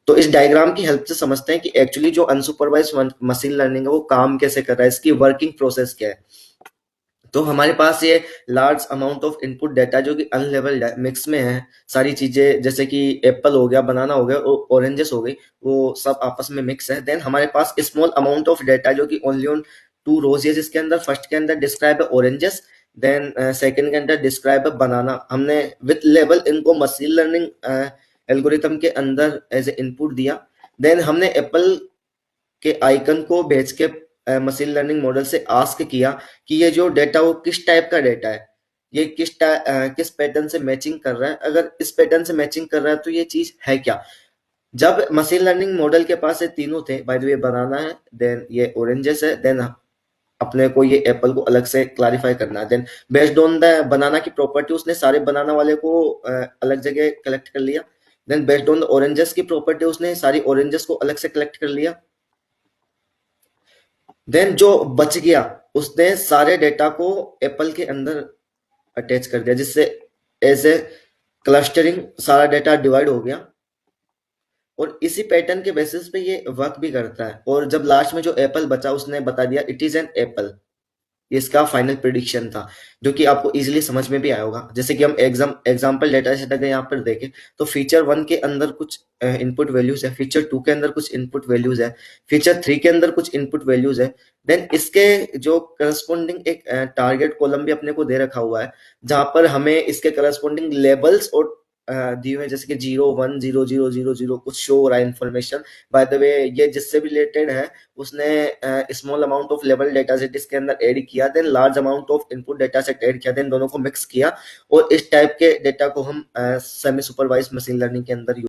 तो इस डायग्राम की हेल्प से समझते हैं कि एक्चुअली जो अनसुपरवाइज्ड मशीन लर्निंग है वो काम कैसे कर रहा है, इसकी वर्किंग प्रोसेस क्या है। तो हमारे पास ये large amount of input data जो कि अनलेवल्ड है, मिक्स में है, सारी चीजें जैसे कि एप्पल हो गया, बनाना हो गया, ऑरेंजेस हो गई, वो सब आपस में मिक्स है। देन हमारे पास स्मॉल अमाउंट ऑफ डाटा जो कि ओनली ऑन टू रोज है, जिसके अंदर फर्स्ट के अंदर डिस्क्राइब है ऑरेंजेस, देन सेकंड के अंदर डिस्क्राइब है बनाना। हमने विथ लेवल इनको मशीन लर्निंग एल्गोरिथम के अंदर एज ए इनपुट दिया। देन हमने एप्पल के आइकन को भेज के मशीन लर्निंग मॉडल से आस्क किया कि ये जो डेटा वो किस टाइप का डेटा है, ये किस पैटर्न से मैचिंग कर रहा है, अगर इस पैटर्न से मैचिंग कर रहा है तो ये चीज है क्या। जब मशीन लर्निंग मॉडल के पास ये तीनों थे, बाय द वे बनाना है, देन ये ऑरेंजेस है, देन अपने को ये एप्पल को अलग से क्लैरिफाई करना है। Then based on the banana की प्रॉपर्टी उसने सारे बनाना वाले को अलग जगह कलेक्ट कर लिया। Then based on the oranges की प्रॉपर्टी उसने सारी ऑरेंजेस को अलग से कलेक्ट कर लिया। देन जो बच गया उसने सारे डेटा को एप्पल के अंदर अटैच कर दिया, जिससे एज ए क्लस्टरिंग सारा डेटा डिवाइड हो गया और इसी पैटर्न के बेसिस पे ये वर्क भी करता है। और जब लास्ट में जो एप्पल बचा उसने बता दिया इट इज एन एप्पल। ये इसका फाइनल प्रिडिक्शन था, जो कि आपको इजीली समझ में भी आया होगा। जैसे कि हम एग्जांपल डेटा सेट अगर यहाँ पर देखें तो फीचर 1 के अंदर कुछ इनपुट वैल्यूज है, फीचर 2 के अंदर कुछ इनपुट वैल्यूज है, फीचर 3 के अंदर कुछ इनपुट वैल्यूज है। देन इसके जो करस्पॉन्डिंग एक टारगेट कॉलम भी अपने को दे रखा हुआ है, जहां पर हमें इसके करस्पॉन्डिंग लेबल्स और दिए हुए हैं, जैसे कि 0 1 0 0 0 0 कुछ शो हो रहा है इन्फॉर्मेशन। बाय द वे ये जिससे भी रिलेटेड है उसने स्मॉल अमाउंट ऑफ लेवल डेटा सेट इसके अंदर ऐड किया, then large amount of input data set add किया, देन दोनों को मिक्स किया और इस टाइप के डेटा को हम सेमी सुपरवाइज्ड मशीन लर्निंग के अंदर